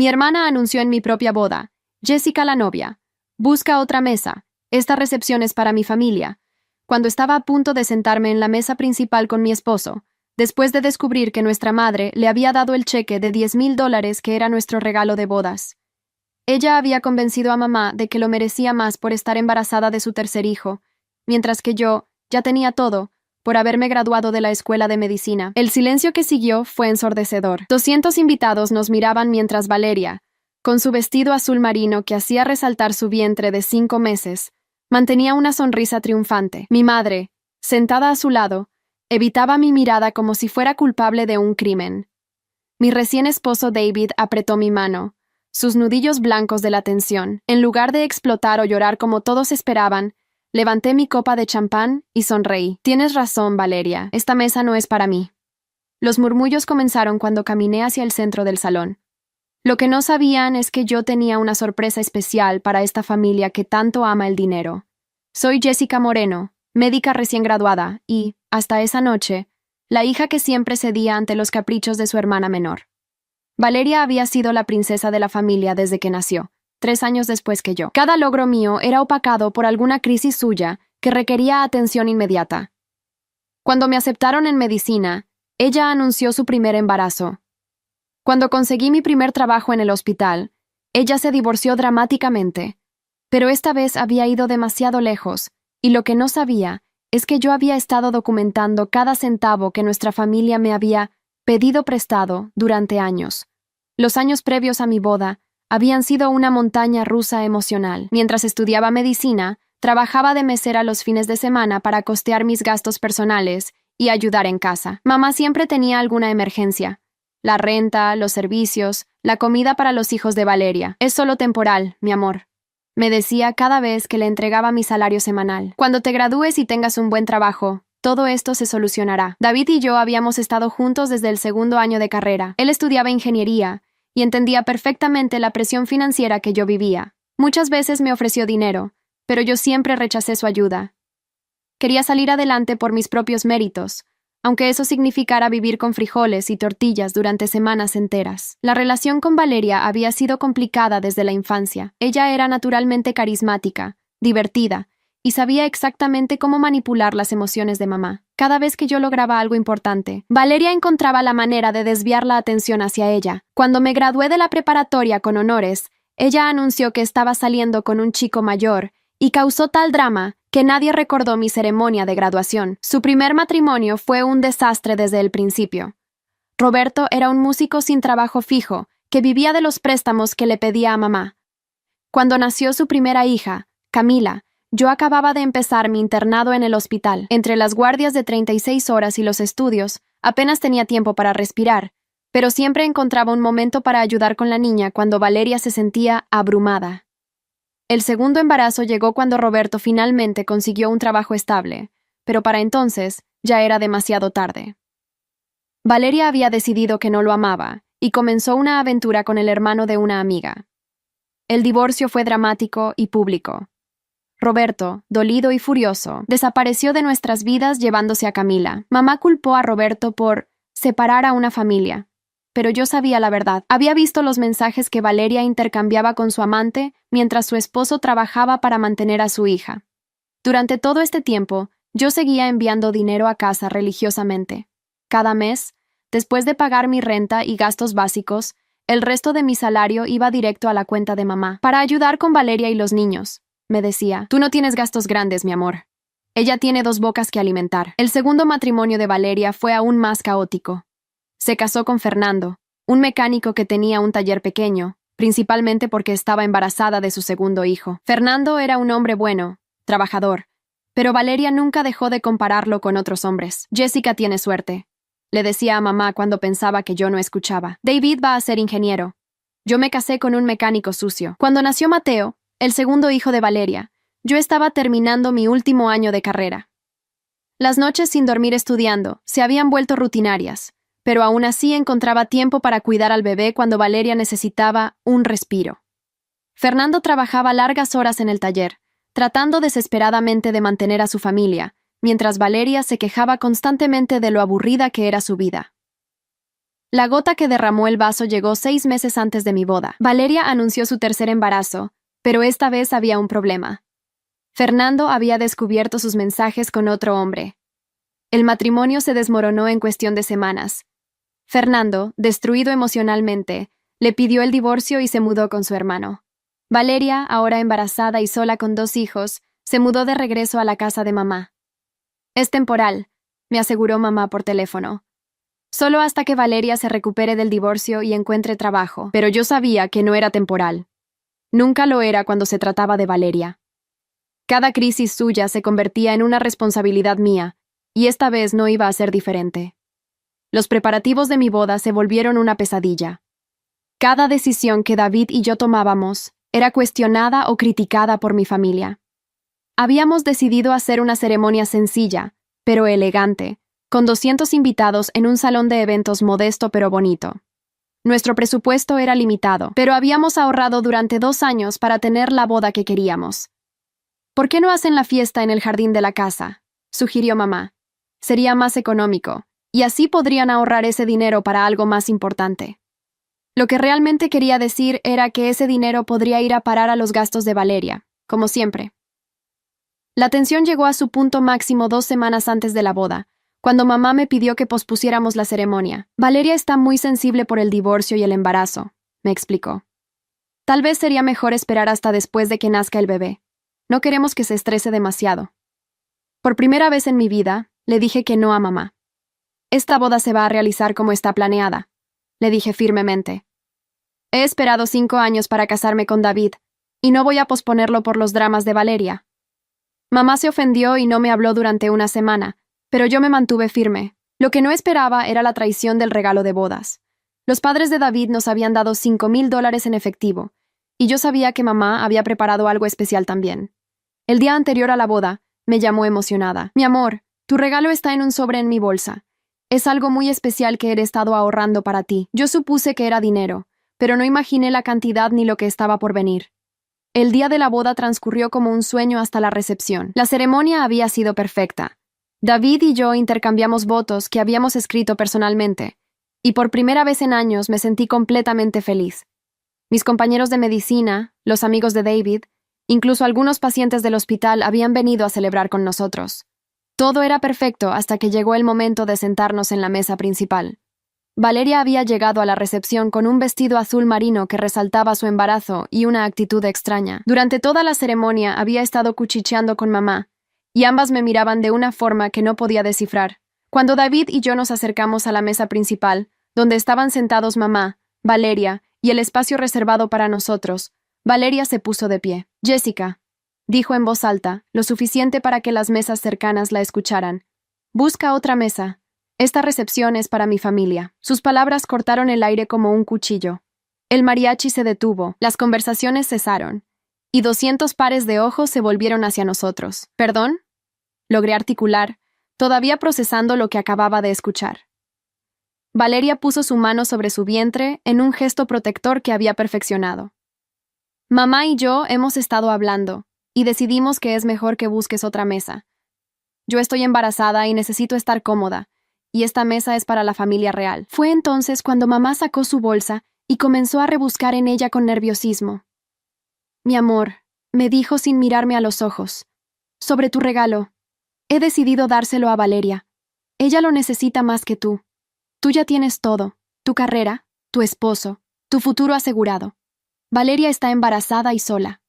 Mi hermana anunció en mi propia boda: Jessica la novia. Busca otra mesa. Esta recepción es para mi familia. Cuando estaba a punto de sentarme en la mesa principal con mi esposo, después de descubrir que nuestra madre le había dado el cheque de $10,000 que era nuestro regalo de bodas. Ella había convencido a mamá de que lo merecía más por estar embarazada de su tercer hijo, mientras que yo ya tenía todo por haberme graduado de la escuela de medicina. El silencio que siguió fue ensordecedor. 200 invitados nos miraban mientras Valeria, con su vestido azul marino que hacía resaltar su vientre de 5 meses, mantenía una sonrisa triunfante. Mi madre, sentada a su lado, evitaba mi mirada como si fuera culpable de un crimen. Mi recién esposo David apretó mi mano, sus nudillos blancos de la tensión. En lugar de explotar o llorar como todos esperaban, levanté mi copa de champán y sonreí. Tienes razón, Valeria, esta mesa no es para mí. Los murmullos comenzaron cuando caminé hacia el centro del salón. Lo que no sabían es que yo tenía una sorpresa especial para esta familia que tanto ama el dinero. Soy Jessica Moreno, médica recién graduada y, hasta esa noche, la hija que siempre cedía ante los caprichos de su hermana menor. Valeria había sido la princesa de la familia desde que nació, 3 años después que yo. Cada logro mío era opacado por alguna crisis suya que requería atención inmediata. Cuando me aceptaron en medicina, ella anunció su primer embarazo. Cuando conseguí mi primer trabajo en el hospital, ella se divorció dramáticamente, pero esta vez había ido demasiado lejos, y lo que no sabía es que yo había estado documentando cada centavo que nuestra familia me había pedido prestado durante años. Los años previos a mi boda habían sido una montaña rusa emocional. Mientras estudiaba medicina, trabajaba de mesera los fines de semana para costear mis gastos personales y ayudar en casa. Mamá siempre tenía alguna emergencia. La renta, los servicios, la comida para los hijos de Valeria. Es solo temporal, mi amor, me decía cada vez que le entregaba mi salario semanal. Cuando te gradúes y tengas un buen trabajo, todo esto se solucionará. David y yo habíamos estado juntos desde el 2.º año de carrera. Él estudiaba ingeniería y entendía perfectamente la presión financiera que yo vivía. Muchas veces me ofreció dinero, pero yo siempre rechacé su ayuda. Quería salir adelante por mis propios méritos, aunque eso significara vivir con frijoles y tortillas durante semanas enteras. La relación con Valeria había sido complicada desde la infancia. Ella era naturalmente carismática, divertida, y sabía exactamente cómo manipular las emociones de mamá. Cada vez que yo lograba algo importante, Valeria encontraba la manera de desviar la atención hacia ella. Cuando me gradué de la preparatoria con honores, ella anunció que estaba saliendo con un chico mayor, y causó tal drama que nadie recordó mi ceremonia de graduación. Su primer matrimonio fue un desastre desde el principio. Roberto era un músico sin trabajo fijo, que vivía de los préstamos que le pedía a mamá. Cuando nació su primera hija, Camila, yo acababa de empezar mi internado en el hospital. Entre las guardias de 36 horas y los estudios, apenas tenía tiempo para respirar, pero siempre encontraba un momento para ayudar con la niña cuando Valeria se sentía abrumada. El segundo embarazo llegó cuando Roberto finalmente consiguió un trabajo estable, pero para entonces ya era demasiado tarde. Valeria había decidido que no lo amaba y comenzó una aventura con el hermano de una amiga. El divorcio fue dramático y público. Roberto, dolido y furioso, desapareció de nuestras vidas llevándose a Camila. Mamá culpó a Roberto por separar a una familia. Pero yo sabía la verdad. Había visto los mensajes que Valeria intercambiaba con su amante mientras su esposo trabajaba para mantener a su hija. Durante todo este tiempo, yo seguía enviando dinero a casa religiosamente. Cada mes, después de pagar mi renta y gastos básicos, el resto de mi salario iba directo a la cuenta de mamá. Para ayudar con Valeria y los niños, me decía, tú no tienes gastos grandes, mi amor. Ella tiene 2 bocas que alimentar. El segundo matrimonio de Valeria fue aún más caótico. Se casó con Fernando, un mecánico que tenía un taller pequeño, principalmente porque estaba embarazada de su segundo hijo. Fernando era un hombre bueno, trabajador, pero Valeria nunca dejó de compararlo con otros hombres. Jessica tiene suerte, le decía a mamá cuando pensaba que yo no escuchaba. David va a ser ingeniero. Yo me casé con un mecánico sucio. Cuando nació Mateo, el segundo hijo de Valeria, yo estaba terminando mi último año de carrera. Las noches sin dormir estudiando se habían vuelto rutinarias, pero aún así encontraba tiempo para cuidar al bebé cuando Valeria necesitaba un respiro. Fernando trabajaba largas horas en el taller, tratando desesperadamente de mantener a su familia, mientras Valeria se quejaba constantemente de lo aburrida que era su vida. La gota que derramó el vaso llegó 6 meses antes de mi boda. Valeria anunció su tercer embarazo, pero esta vez había un problema. Fernando había descubierto sus mensajes con otro hombre. El matrimonio se desmoronó en cuestión de semanas. Fernando, destruido emocionalmente, le pidió el divorcio y se mudó con su hermano. Valeria, ahora embarazada y sola con 2 hijos, se mudó de regreso a la casa de mamá. «Es temporal», me aseguró mamá por teléfono. «Solo hasta que Valeria se recupere del divorcio y encuentre trabajo». Pero yo sabía que no era temporal. Nunca lo era cuando se trataba de Valeria. Cada crisis suya se convertía en una responsabilidad mía, y esta vez no iba a ser diferente. Los preparativos de mi boda se volvieron una pesadilla. Cada decisión que David y yo tomábamos era cuestionada o criticada por mi familia. Habíamos decidido hacer una ceremonia sencilla, pero elegante, con 200 invitados en un salón de eventos modesto pero bonito. Nuestro presupuesto era limitado, pero habíamos ahorrado durante 2 años para tener la boda que queríamos. «¿Por qué no hacen la fiesta en el jardín de la casa?», sugirió mamá. «Sería más económico, y así podrían ahorrar ese dinero para algo más importante». Lo que realmente quería decir era que ese dinero podría ir a parar a los gastos de Valeria, como siempre. La tensión llegó a su punto máximo 2 semanas antes de la boda, cuando mamá me pidió que pospusiéramos la ceremonia. «Valeria está muy sensible por el divorcio y el embarazo», me explicó. «Tal vez sería mejor esperar hasta después de que nazca el bebé. No queremos que se estrese demasiado». Por primera vez en mi vida, le dije que no a mamá. «Esta boda se va a realizar como está planeada», le dije firmemente. «He esperado 5 años para casarme con David, y no voy a posponerlo por los dramas de Valeria». Mamá se ofendió y no me habló durante una semana, pero yo me mantuve firme. Lo que no esperaba era la traición del regalo de bodas. Los padres de David nos habían dado $5,000 en efectivo, y yo sabía que mamá había preparado algo especial también. El día anterior a la boda, me llamó emocionada. «Mi amor, tu regalo está en un sobre en mi bolsa. Es algo muy especial que he estado ahorrando para ti». Yo supuse que era dinero, pero no imaginé la cantidad ni lo que estaba por venir. El día de la boda transcurrió como un sueño hasta la recepción. La ceremonia había sido perfecta. David y yo intercambiamos votos que habíamos escrito personalmente, y por primera vez en años me sentí completamente feliz. Mis compañeros de medicina, los amigos de David, incluso algunos pacientes del hospital habían venido a celebrar con nosotros. Todo era perfecto hasta que llegó el momento de sentarnos en la mesa principal. Valeria había llegado a la recepción con un vestido azul marino que resaltaba su embarazo y una actitud extraña. Durante toda la ceremonia había estado cuchicheando con mamá, y ambas me miraban de una forma que no podía descifrar. Cuando David y yo nos acercamos a la mesa principal, donde estaban sentados mamá, Valeria y el espacio reservado para nosotros, Valeria se puso de pie. «Jessica», dijo en voz alta, lo suficiente para que las mesas cercanas la escucharan, «busca otra mesa. Esta recepción es para mi familia». Sus palabras cortaron el aire como un cuchillo. El mariachi se detuvo, las conversaciones cesaron, y 200 pares de ojos se volvieron hacia nosotros. «¿Perdón?», logré articular, todavía procesando lo que acababa de escuchar. Valeria puso su mano sobre su vientre en un gesto protector que había perfeccionado. «Mamá y yo hemos estado hablando, y decidimos que es mejor que busques otra mesa. Yo estoy embarazada y necesito estar cómoda, y esta mesa es para la familia real». Fue entonces cuando mamá sacó su bolsa y comenzó a rebuscar en ella con nerviosismo. «Mi amor», me dijo sin mirarme a los ojos, «sobre tu regalo. He decidido dárselo a Valeria. Ella lo necesita más que tú. Tú ya tienes todo, tu carrera, tu esposo, tu futuro asegurado. Valeria está embarazada y sola».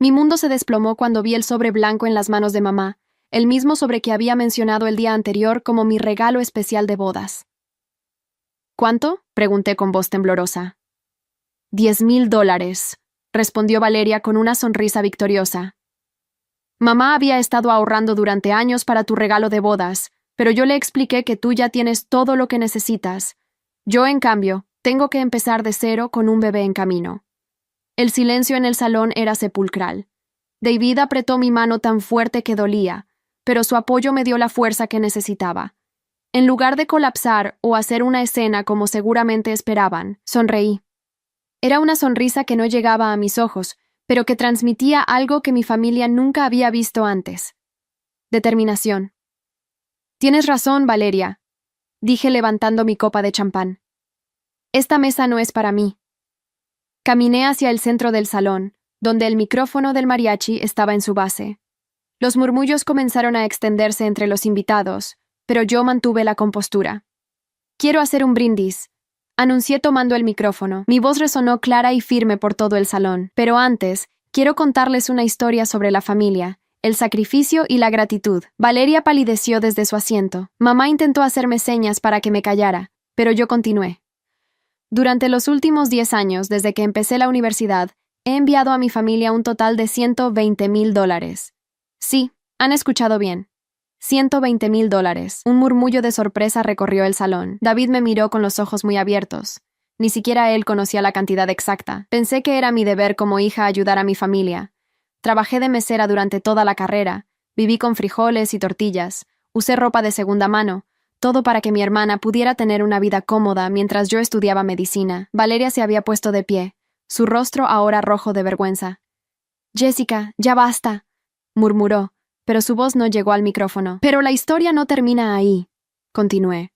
Mi mundo se desplomó cuando vi el sobre blanco en las manos de mamá, el mismo sobre que había mencionado el día anterior como mi regalo especial de bodas. «¿Cuánto?», pregunté con voz temblorosa. $10,000, respondió Valeria con una sonrisa victoriosa. «Mamá había estado ahorrando durante años para tu regalo de bodas, pero yo le expliqué que tú ya tienes todo lo que necesitas. Yo, en cambio, tengo que empezar de cero con un bebé en camino». El silencio en el salón era sepulcral. David apretó mi mano tan fuerte que dolía, pero su apoyo me dio la fuerza que necesitaba. En lugar de colapsar o hacer una escena como seguramente esperaban, sonreí. Era una sonrisa que no llegaba a mis ojos, pero que transmitía algo que mi familia nunca había visto antes. Determinación. «Tienes razón, Valeria», dije levantando mi copa de champán. Esta mesa no es para mí. Caminé hacia el centro del salón, donde el micrófono del mariachi estaba en su base. Los murmullos comenzaron a extenderse entre los invitados, pero yo mantuve la compostura. Quiero hacer un brindis, anuncié tomando el micrófono. Mi voz resonó clara y firme por todo el salón. Pero antes, quiero contarles una historia sobre la familia, el sacrificio y la gratitud. Valeria palideció desde su asiento. Mamá intentó hacerme señas para que me callara, pero yo continué. Durante los últimos 10 años, desde que empecé la universidad, he enviado a mi familia un total de $120,000. Sí, han escuchado bien. $120,000. Un murmullo de sorpresa recorrió el salón. David me miró con los ojos muy abiertos. Ni siquiera él conocía la cantidad exacta. Pensé que era mi deber como hija ayudar a mi familia. Trabajé de mesera durante toda la carrera. Viví con frijoles y tortillas. Usé ropa de segunda mano. Todo para que mi hermana pudiera tener una vida cómoda mientras yo estudiaba medicina. Valeria se había puesto de pie, su rostro ahora rojo de vergüenza. «Jessica, ya basta», murmuró, pero su voz no llegó al micrófono. «Pero la historia no termina ahí», continué.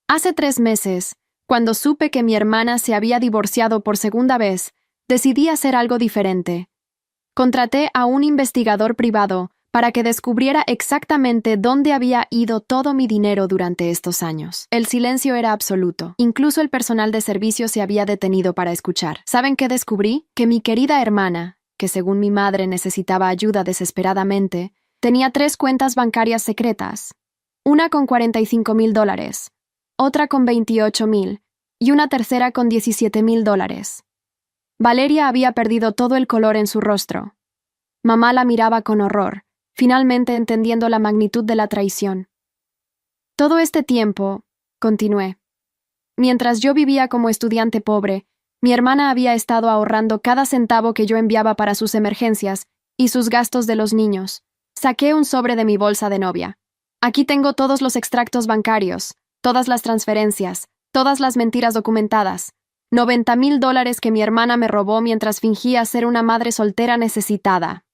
«Hace 3 meses, cuando supe que mi hermana se había divorciado por segunda vez, decidí hacer algo diferente. Contraté a un investigador privado para que descubriera exactamente dónde había ido todo mi dinero durante estos años. El silencio era absoluto. Incluso el personal de servicio se había detenido para escuchar. ¿Saben qué descubrí? Que mi querida hermana, que según mi madre necesitaba ayuda desesperadamente, tenía 3 cuentas bancarias secretas. Una con $45,000, otra con $28,000 y una tercera con $17,000. Valeria había perdido todo el color en su rostro. Mamá la miraba con horror, finalmente entendiendo la magnitud de la traición. Todo este tiempo, continué, mientras yo vivía como estudiante pobre, mi hermana había estado ahorrando cada centavo que yo enviaba para sus emergencias y sus gastos de los niños. Saqué un sobre de mi bolsa de novia. Aquí tengo todos los extractos bancarios, todas las transferencias, todas las mentiras documentadas. $90,000 que mi hermana me robó mientras fingía ser una madre soltera necesitada.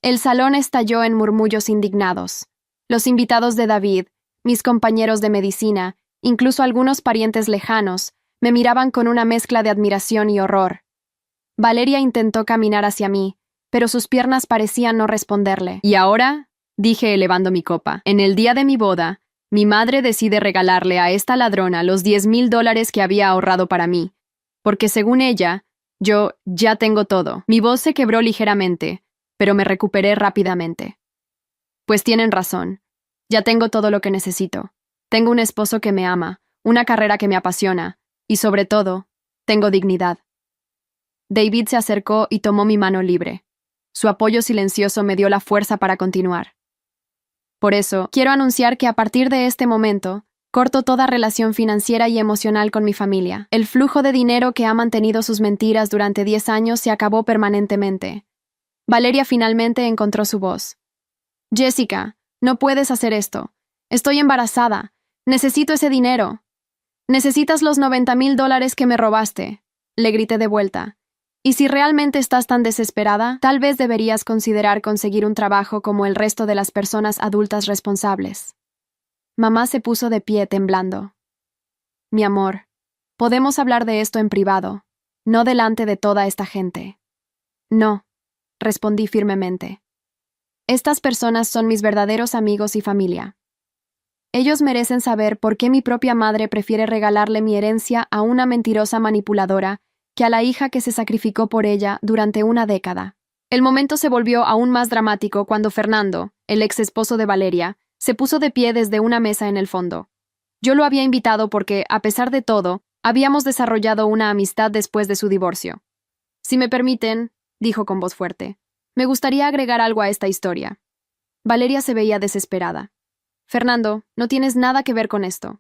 El salón estalló en murmullos indignados. Los invitados de David, mis compañeros de medicina, incluso algunos parientes lejanos, me miraban con una mezcla de admiración y horror. Valeria intentó caminar hacia mí, pero sus piernas parecían no responderle. «¿Y ahora?», dije elevando mi copa. «En el día de mi boda, mi madre decide regalarle a esta ladrona los $10,000 que había ahorrado para mí, porque según ella, yo ya tengo todo». Mi voz se quebró ligeramente, pero me recuperé rápidamente. «Pues tienen razón. Ya tengo todo lo que necesito. Tengo un esposo que me ama, una carrera que me apasiona, y sobre todo, tengo dignidad». David se acercó y tomó mi mano libre. Su apoyo silencioso me dio la fuerza para continuar. «Por eso, quiero anunciar que a partir de este momento, corto toda relación financiera y emocional con mi familia. El flujo de dinero que ha mantenido sus mentiras durante 10 años se acabó permanentemente». Valeria finalmente encontró su voz. «Jessica, no puedes hacer esto. Estoy embarazada. Necesito ese dinero». «Necesitas los $90,000 que me robaste», le grité de vuelta. «Y si realmente estás tan desesperada, tal vez deberías considerar conseguir un trabajo como el resto de las personas adultas responsables». Mamá se puso de pie temblando. «Mi amor, podemos hablar de esto en privado, no delante de toda esta gente». «No», respondí firmemente. «Estas personas son mis verdaderos amigos y familia. Ellos merecen saber por qué mi propia madre prefiere regalarle mi herencia a una mentirosa manipuladora que a la hija que se sacrificó por ella durante una década». El momento se volvió aún más dramático cuando Fernando, el ex esposo de Valeria, se puso de pie desde una mesa en el fondo. Yo lo había invitado porque, a pesar de todo, habíamos desarrollado una amistad después de su divorcio. «Si me permiten», dijo con voz fuerte, «me gustaría agregar algo a esta historia». Valeria se veía desesperada. «Fernando, no tienes nada que ver con esto».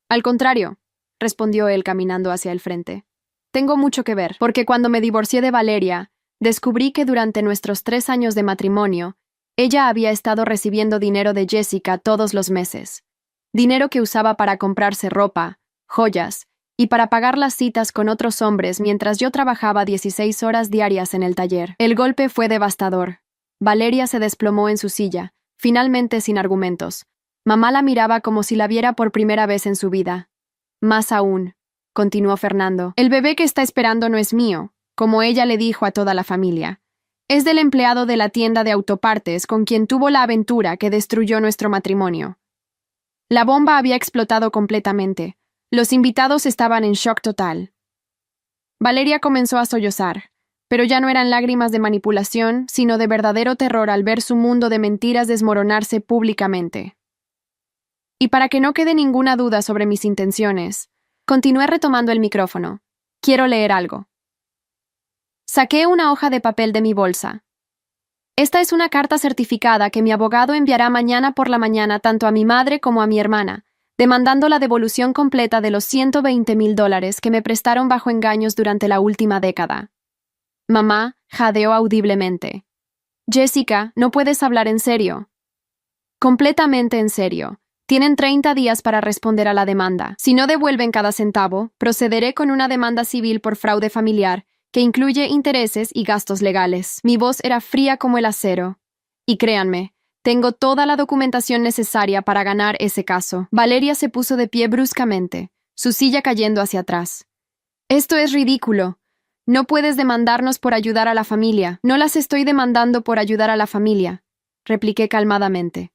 «Al contrario», respondió él caminando hacia el frente. «Tengo mucho que ver, porque cuando me divorcié de Valeria, descubrí que durante nuestros 3 años de matrimonio, ella había estado recibiendo dinero de Jessica todos los meses. Dinero que usaba para comprarse ropa, joyas, y para pagar las citas con otros hombres mientras yo trabajaba 16 horas diarias en el taller. El golpe fue devastador. Valeria se desplomó en su silla, finalmente sin argumentos. Mamá la miraba como si la viera por primera vez en su vida. Más aún, continuó Fernando. El bebé que está esperando no es mío, como ella le dijo a toda la familia. Es del empleado de la tienda de autopartes con quien tuvo la aventura que destruyó nuestro matrimonio. La bomba había explotado completamente. Los invitados estaban en shock total. Valeria comenzó a sollozar, pero ya no eran lágrimas de manipulación, sino de verdadero terror al ver su mundo de mentiras desmoronarse públicamente. Y para que no quede ninguna duda sobre mis intenciones, continué retomando el micrófono. Quiero leer algo. Saqué una hoja de papel de mi bolsa. Esta es una carta certificada que mi abogado enviará mañana por la mañana tanto a mi madre como a mi hermana, demandando la devolución completa de los $120,000 que me prestaron bajo engaños durante la última década. Mamá jadeó audiblemente. Jessica, no puedes hablar en serio. Completamente en serio. Tienen 30 días para responder a la demanda. Si no devuelven cada centavo, procederé con una demanda civil por fraude familiar que incluye intereses y gastos legales. Mi voz era fría como el acero. Y créanme, tengo toda la documentación necesaria para ganar ese caso. Valeria se puso de pie bruscamente, su silla cayendo hacia atrás. Esto es ridículo. No puedes demandarnos por ayudar a la familia. No las estoy demandando por ayudar a la familia, repliqué calmadamente.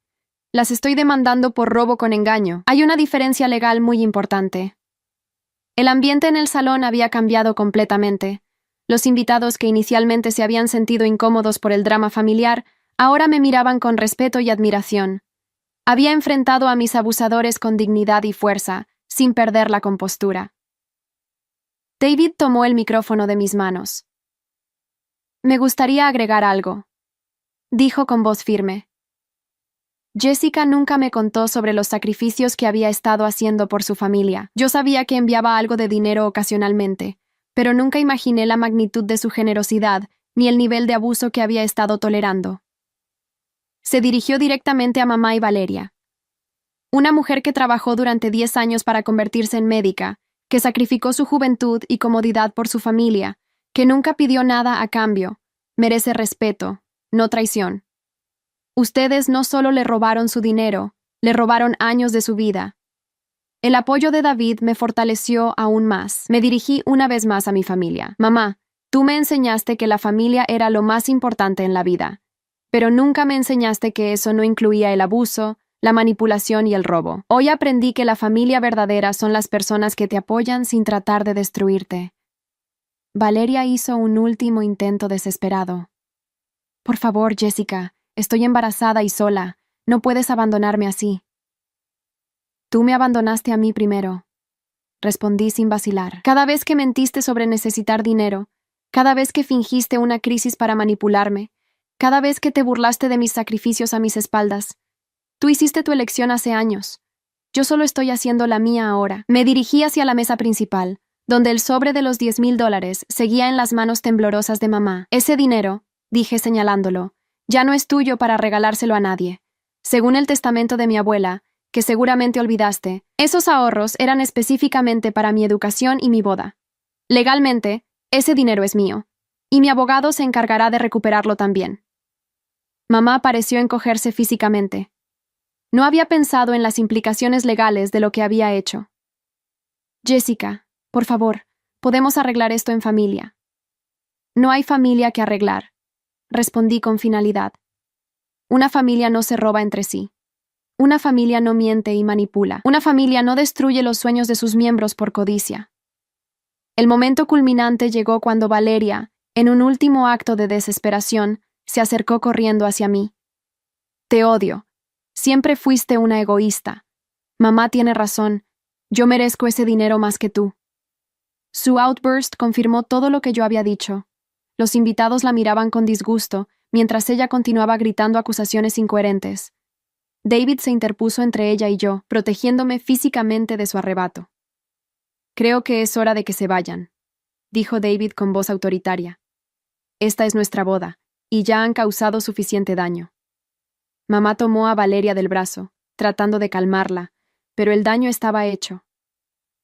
Las estoy demandando por robo con engaño. Hay una diferencia legal muy importante. El ambiente en el salón había cambiado completamente. Los invitados que inicialmente se habían sentido incómodos por el drama familiar, ahora me miraban con respeto y admiración. Había enfrentado a mis abusadores con dignidad y fuerza, sin perder la compostura. David tomó el micrófono de mis manos. Me gustaría agregar algo, dijo con voz firme. Jessica nunca me contó sobre los sacrificios que había estado haciendo por su familia. Yo sabía que enviaba algo de dinero ocasionalmente, pero nunca imaginé la magnitud de su generosidad ni el nivel de abuso que había estado tolerando. Se dirigió directamente a mamá y Valeria. Una mujer que trabajó durante 10 años para convertirse en médica, que sacrificó su juventud y comodidad por su familia, que nunca pidió nada a cambio, merece respeto, no traición. Ustedes no solo le robaron su dinero, le robaron años de su vida. El apoyo de David me fortaleció aún más. Me dirigí una vez más a mi familia. Mamá, tú me enseñaste que la familia era lo más importante en la vida, pero nunca me enseñaste que eso no incluía el abuso, la manipulación y el robo. Hoy aprendí que la familia verdadera son las personas que te apoyan sin tratar de destruirte. Valeria hizo un último intento desesperado. Por favor, Jessica, estoy embarazada y sola. No puedes abandonarme así. Tú me abandonaste a mí primero, respondí sin vacilar. Cada vez que mentiste sobre necesitar dinero, cada vez que fingiste una crisis para manipularme, cada vez que te burlaste de mis sacrificios a mis espaldas, tú hiciste tu elección hace años. Yo solo estoy haciendo la mía ahora. Me dirigí hacia la mesa principal, donde el sobre de los $10,000 seguía en las manos temblorosas de mamá. Ese dinero, dije señalándolo, ya no es tuyo para regalárselo a nadie. Según el testamento de mi abuela, que seguramente olvidaste, esos ahorros eran específicamente para mi educación y mi boda. Legalmente, ese dinero es mío, y mi abogado se encargará de recuperarlo también. Mamá pareció encogerse físicamente. No había pensado en las implicaciones legales de lo que había hecho. Jessica, por favor, podemos arreglar esto en familia. No hay familia que arreglar, respondí con finalidad. Una familia no se roba entre sí. Una familia no miente y manipula. Una familia no destruye los sueños de sus miembros por codicia. El momento culminante llegó cuando Valeria, en un último acto de desesperación, se acercó corriendo hacia mí. Te odio. Siempre fuiste una egoísta. Mamá tiene razón. Yo merezco ese dinero más que tú. Su outburst confirmó todo lo que yo había dicho. Los invitados la miraban con disgusto, mientras ella continuaba gritando acusaciones incoherentes. David se interpuso entre ella y yo, protegiéndome físicamente de su arrebato. Creo que es hora de que se vayan, dijo David con voz autoritaria. Esta es nuestra boda, y ya han causado suficiente daño. Mamá tomó a Valeria del brazo, tratando de calmarla, pero el daño estaba hecho.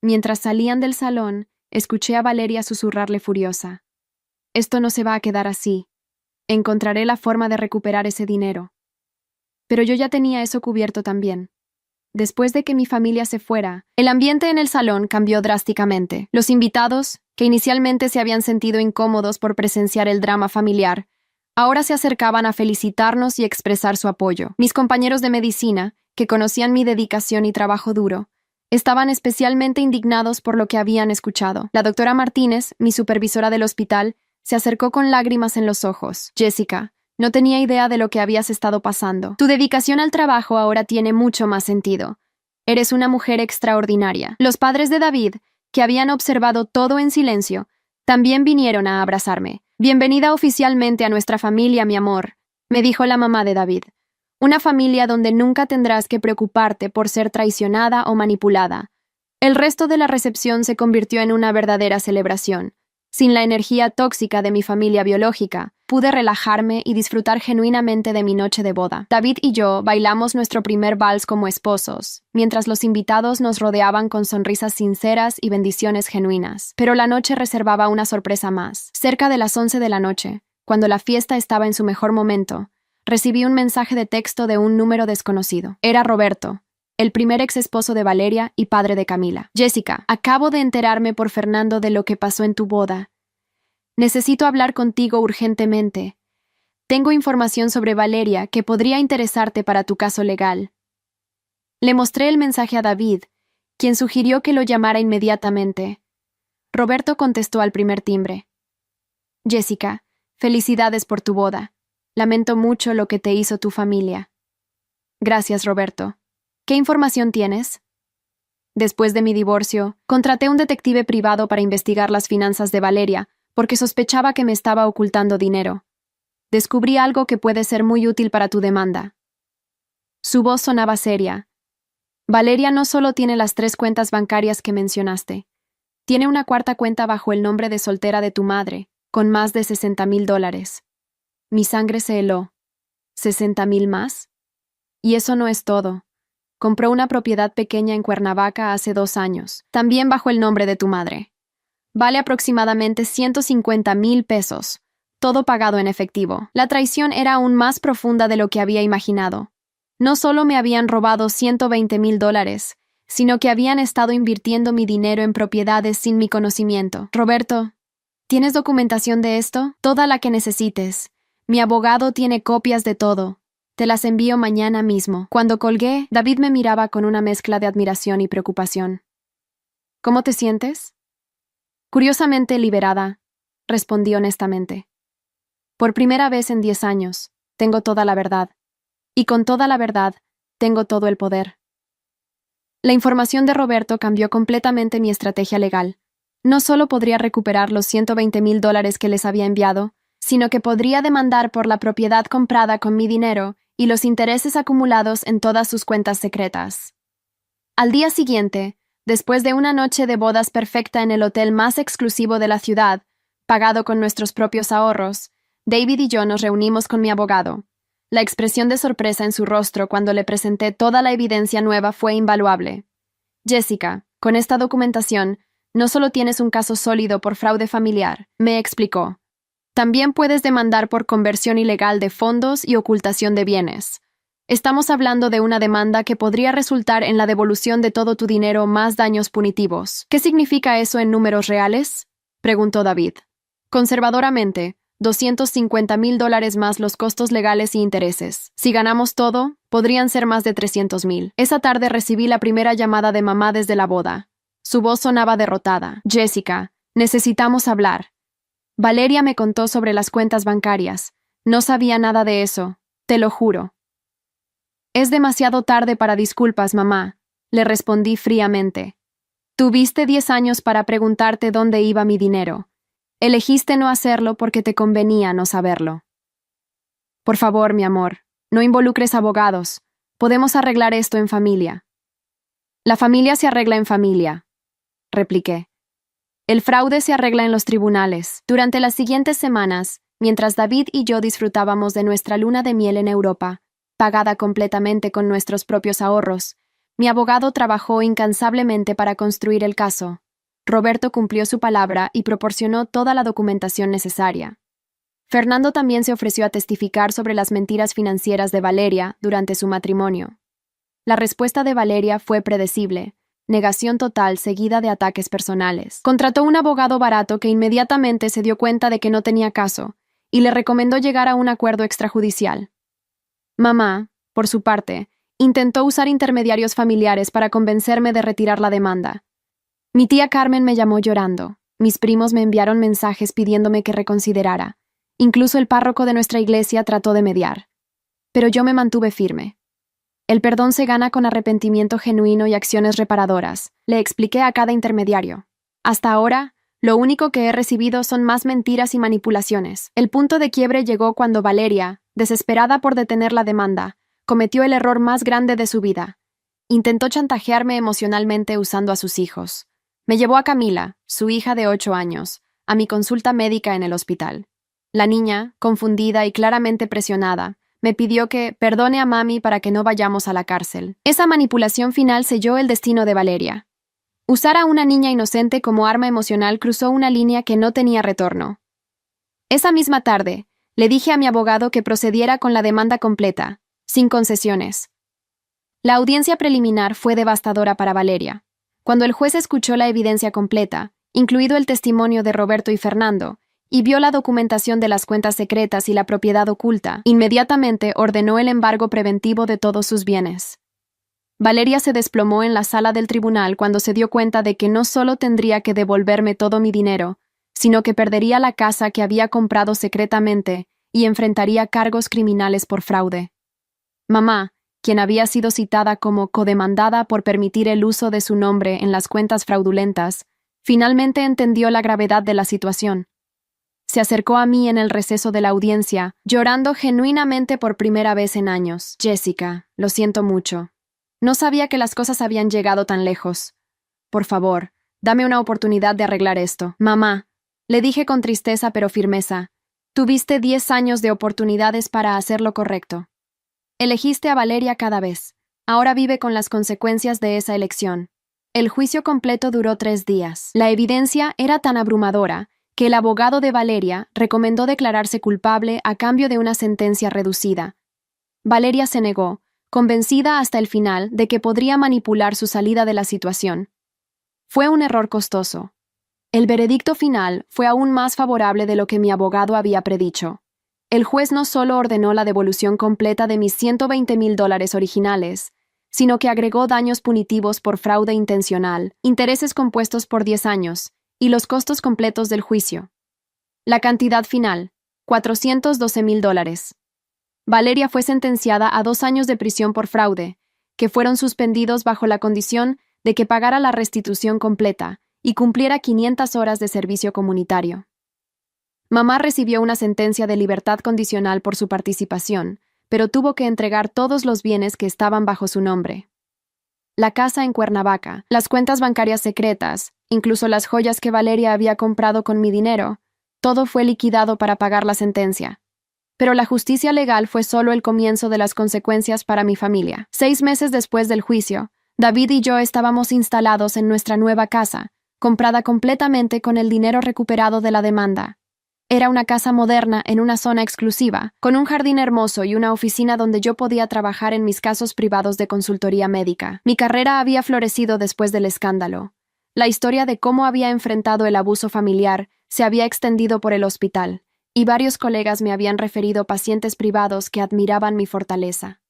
Mientras salían del salón, escuché a Valeria susurrarle furiosa. Esto no se va a quedar así. Encontraré la forma de recuperar ese dinero. Pero yo ya tenía eso cubierto también. después de que mi familia se fuera, el ambiente en el salón cambió drásticamente. Los invitados, que inicialmente se habían sentido incómodos por presenciar el drama familiar, ahora se acercaban a felicitarnos y expresar su apoyo. Mis compañeros de medicina, que conocían mi dedicación y trabajo duro, estaban especialmente indignados por lo que habían escuchado. La doctora Martínez, mi supervisora del hospital, se acercó con lágrimas en los ojos. Jessica, no tenía idea de lo que habías estado pasando. Tu dedicación al trabajo ahora tiene mucho más sentido. Eres una mujer extraordinaria. Los padres de David, que habían observado todo en silencio, también vinieron a abrazarme. Bienvenida oficialmente a nuestra familia, mi amor, me dijo la mamá de David. Una familia donde nunca tendrás que preocuparte por ser traicionada o manipulada. El resto de la recepción se convirtió en una verdadera celebración. Sin la energía tóxica de mi familia biológica, pude relajarme y disfrutar genuinamente de mi noche de boda. David y yo bailamos nuestro primer vals como esposos, mientras los invitados nos rodeaban con sonrisas sinceras y bendiciones genuinas. Pero la noche reservaba una sorpresa más. Cerca de las 11 de la noche, cuando la fiesta estaba en su mejor momento, recibí un mensaje de texto de un número desconocido. Era Roberto, el primer ex esposo de Valeria y padre de Camila. Jessica, acabo de enterarme por Fernando de lo que pasó en tu boda. Necesito hablar contigo urgentemente. Tengo información sobre Valeria que podría interesarte para tu caso legal. Le mostré el mensaje a David, quien sugirió que lo llamara inmediatamente. Roberto contestó al primer timbre. Jessica, felicidades por tu boda. Lamento mucho lo que te hizo tu familia. Gracias, Roberto. ¿Qué información tienes? Después de mi divorcio, contraté un detective privado para investigar las finanzas de Valeria, porque sospechaba que me estaba ocultando dinero. Descubrí algo que puede ser muy útil para tu demanda. Su voz sonaba seria. Valeria no solo tiene las 3 cuentas bancarias que mencionaste. Tiene una cuarta cuenta bajo el nombre de soltera de tu madre, con más de $60,000. Mi sangre se heló. ¿60,000 más? Y eso no es todo. Compró una propiedad pequeña en Cuernavaca hace 2 años, también bajo el nombre de tu madre. Vale aproximadamente $150,000, todo pagado en efectivo. La traición era aún más profunda de lo que había imaginado. No solo me habían robado $120,000, sino que habían estado invirtiendo mi dinero en propiedades sin mi conocimiento. Roberto, ¿tienes documentación de esto? Toda la que necesites. Mi abogado tiene copias de todo. Te las envío mañana mismo. Cuando colgué, David me miraba con una mezcla de admiración y preocupación. ¿Cómo te sientes? Curiosamente liberada, respondí honestamente. Por primera vez en 10 años, tengo toda la verdad. Y con toda la verdad, tengo todo el poder. La información de Roberto cambió completamente mi estrategia legal. No solo podría recuperar los $120,000 que les había enviado, sino que podría demandar por la propiedad comprada con mi dinero y los intereses acumulados en todas sus cuentas secretas. Al día siguiente, después de una noche de bodas perfecta en el hotel más exclusivo de la ciudad, pagado con nuestros propios ahorros, David y yo nos reunimos con mi abogado. La expresión de sorpresa en su rostro cuando le presenté toda la evidencia nueva fue invaluable. Jessica, con esta documentación, no solo tienes un caso sólido por fraude familiar, me explicó. También puedes demandar por conversión ilegal de fondos y ocultación de bienes. Estamos hablando de una demanda que podría resultar en la devolución de todo tu dinero más daños punitivos. ¿Qué significa eso en números reales? Preguntó David. Conservadoramente, $250,000 más los costos legales y intereses. Si ganamos todo, podrían ser más de $300,000. Esa tarde recibí la primera llamada de mamá desde la boda. Su voz sonaba derrotada. Jessica, necesitamos hablar. Valeria me contó sobre las cuentas bancarias. No sabía nada de eso, te lo juro. Es demasiado tarde para disculpas, mamá, le respondí fríamente. Tuviste 10 años para preguntarte dónde iba mi dinero. Elegiste no hacerlo porque te convenía no saberlo. Por favor, mi amor, no involucres abogados. Podemos arreglar esto en familia. La familia se arregla en familia, repliqué. El fraude se arregla en los tribunales. Durante las siguientes semanas, mientras David y yo disfrutábamos de nuestra luna de miel en Europa, pagada completamente con nuestros propios ahorros, mi abogado trabajó incansablemente para construir el caso. Roberto cumplió su palabra y proporcionó toda la documentación necesaria. Fernando también se ofreció a testificar sobre las mentiras financieras de Valeria durante su matrimonio. La respuesta de Valeria fue predecible: negación total seguida de ataques personales. Contrató un abogado barato que inmediatamente se dio cuenta de que no tenía caso y le recomendó llegar a un acuerdo extrajudicial. Mamá, por su parte, intentó usar intermediarios familiares para convencerme de retirar la demanda. Mi tía Carmen me llamó llorando. Mis primos me enviaron mensajes pidiéndome que reconsiderara. Incluso el párroco de nuestra iglesia trató de mediar. Pero yo me mantuve firme. El perdón se gana con arrepentimiento genuino y acciones reparadoras, le expliqué a cada intermediario. Hasta ahora, lo único que he recibido son más mentiras y manipulaciones. El punto de quiebre llegó cuando Valeria, desesperada por detener la demanda, cometió el error más grande de su vida. Intentó chantajearme emocionalmente usando a sus hijos. Me llevó a Camila, su hija de 8 años, a mi consulta médica en el hospital. La niña, confundida y claramente presionada, me pidió que perdone a mami para que no vayamos a la cárcel. Esa manipulación final selló el destino de Valeria. Usar a una niña inocente como arma emocional cruzó una línea que no tenía retorno. Esa misma tarde, le dije a mi abogado que procediera con la demanda completa, sin concesiones. La audiencia preliminar fue devastadora para Valeria. Cuando el juez escuchó la evidencia completa, incluido el testimonio de Roberto y Fernando, y vio la documentación de las cuentas secretas y la propiedad oculta, inmediatamente ordenó el embargo preventivo de todos sus bienes. Valeria se desplomó en la sala del tribunal cuando se dio cuenta de que no solo tendría que devolverme todo mi dinero, sino que perdería la casa que había comprado secretamente y enfrentaría cargos criminales por fraude. Mamá, quien había sido citada como codemandada por permitir el uso de su nombre en las cuentas fraudulentas, finalmente entendió la gravedad de la situación. Se acercó a mí en el receso de la audiencia, llorando genuinamente por primera vez en años. Jessica, lo siento mucho. No sabía que las cosas habían llegado tan lejos. Por favor, dame una oportunidad de arreglar esto. Mamá, le dije con tristeza pero firmeza, tuviste 10 años de oportunidades para hacer lo correcto. Elegiste a Valeria cada vez. Ahora vive con las consecuencias de esa elección. El juicio completo duró 3 días. La evidencia era tan abrumadora que el abogado de Valeria recomendó declararse culpable a cambio de una sentencia reducida. Valeria se negó, convencida hasta el final de que podría manipular su salida de la situación. Fue un error costoso. El veredicto final fue aún más favorable de lo que mi abogado había predicho. El juez no solo ordenó la devolución completa de mis $120,000 originales, sino que agregó daños punitivos por fraude intencional, intereses compuestos por 10 años, y los costos completos del juicio. La cantidad final, $412,000. Valeria fue sentenciada a 2 años de prisión por fraude, que fueron suspendidos bajo la condición de que pagara la restitución completa y cumpliera 500 horas de servicio comunitario. Mamá recibió una sentencia de libertad condicional por su participación, pero tuvo que entregar todos los bienes que estaban bajo su nombre. La casa en Cuernavaca, las cuentas bancarias secretas, incluso las joyas que Valeria había comprado con mi dinero, todo fue liquidado para pagar la sentencia. Pero la justicia legal fue solo el comienzo de las consecuencias para mi familia. 6 meses después del juicio, David y yo estábamos instalados en nuestra nueva casa, comprada completamente con el dinero recuperado de la demanda. Era una casa moderna en una zona exclusiva, con un jardín hermoso y una oficina donde yo podía trabajar en mis casos privados de consultoría médica. Mi carrera había florecido después del escándalo. La historia de cómo había enfrentado el abuso familiar se había extendido por el hospital, y varios colegas me habían referido pacientes privados que admiraban mi fortaleza.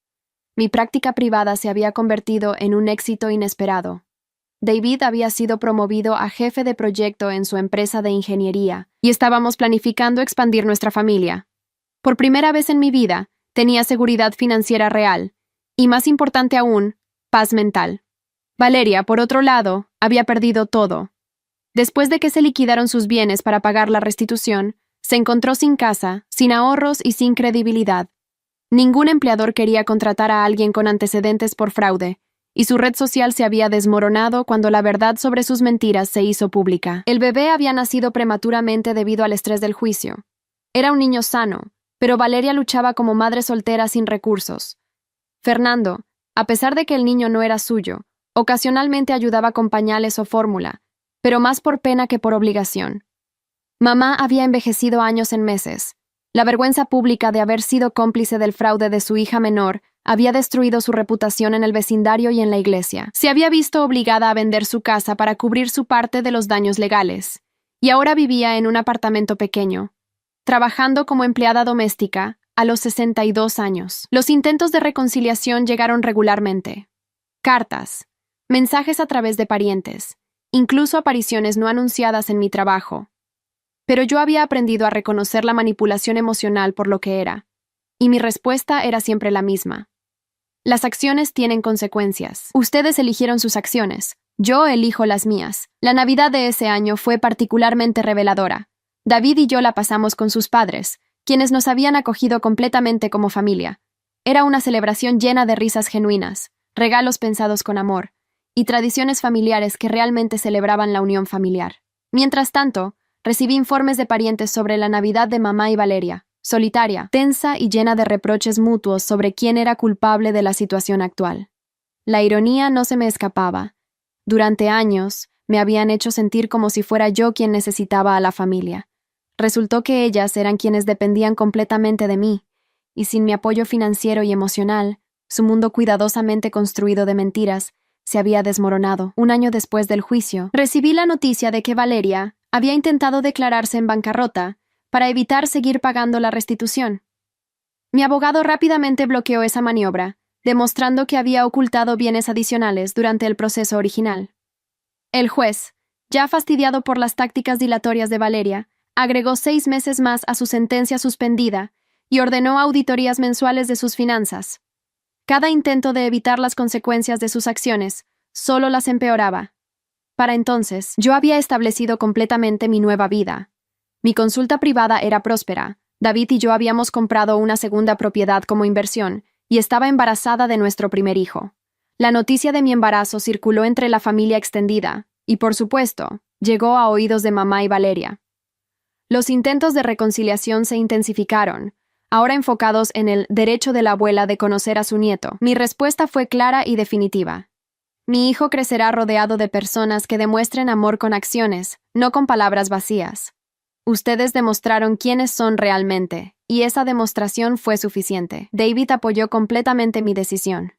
Mi práctica privada se había convertido en un éxito inesperado. David había sido promovido a jefe de proyecto en su empresa de ingeniería, y estábamos planificando expandir nuestra familia. Por primera vez en mi vida, tenía seguridad financiera real, y más importante aún, paz mental. Valeria, por otro lado, había perdido todo. Después de que se liquidaron sus bienes para pagar la restitución, se encontró sin casa, sin ahorros y sin credibilidad. Ningún empleador quería contratar a alguien con antecedentes por fraude, y su red social se había desmoronado cuando la verdad sobre sus mentiras se hizo pública. El bebé había nacido prematuramente debido al estrés del juicio. Era un niño sano, pero Valeria luchaba como madre soltera sin recursos. Fernando, a pesar de que el niño no era suyo, ocasionalmente ayudaba con pañales o fórmula, pero más por pena que por obligación. Mamá había envejecido años en meses. La vergüenza pública de haber sido cómplice del fraude de su hija menor había destruido su reputación en el vecindario y en la iglesia. Se había visto obligada a vender su casa para cubrir su parte de los daños legales, y ahora vivía en un apartamento pequeño, trabajando como empleada doméstica a los 62 años. Los intentos de reconciliación llegaron regularmente. Cartas, mensajes a través de parientes, incluso apariciones no anunciadas en mi trabajo. Pero yo había aprendido a reconocer la manipulación emocional por lo que era, y mi respuesta era siempre la misma. Las acciones tienen consecuencias. Ustedes eligieron sus acciones. Yo elijo las mías. La Navidad de ese año fue particularmente reveladora. David y yo la pasamos con sus padres, quienes nos habían acogido completamente como familia. Era una celebración llena de risas genuinas, regalos pensados con amor, y tradiciones familiares que realmente celebraban la unión familiar. Mientras tanto, recibí informes de parientes sobre la Navidad de mamá y Valeria, solitaria, tensa y llena de reproches mutuos sobre quién era culpable de la situación actual. La ironía no se me escapaba. Durante años, me habían hecho sentir como si fuera yo quien necesitaba a la familia. Resultó que ellas eran quienes dependían completamente de mí, y sin mi apoyo financiero y emocional, su mundo cuidadosamente construido de mentiras se había desmoronado. Un año después del juicio, recibí la noticia de que Valeria había intentado declararse en bancarrota para evitar seguir pagando la restitución. Mi abogado rápidamente bloqueó esa maniobra, demostrando que había ocultado bienes adicionales durante el proceso original. El juez, ya fastidiado por las tácticas dilatorias de Valeria, agregó 6 meses más a su sentencia suspendida y ordenó auditorías mensuales de sus finanzas. Cada intento de evitar las consecuencias de sus acciones solo las empeoraba. Para entonces, yo había establecido completamente mi nueva vida. Mi consulta privada era próspera. David y yo habíamos comprado una segunda propiedad como inversión y estaba embarazada de nuestro primer hijo. La noticia de mi embarazo circuló entre la familia extendida y, por supuesto, llegó a oídos de mamá y Valeria. Los intentos de reconciliación se intensificaron, ahora enfocados en el derecho de la abuela de conocer a su nieto. Mi respuesta fue clara y definitiva. Mi hijo crecerá rodeado de personas que demuestren amor con acciones, no con palabras vacías. Ustedes demostraron quiénes son realmente, y esa demostración fue suficiente. David apoyó completamente mi decisión.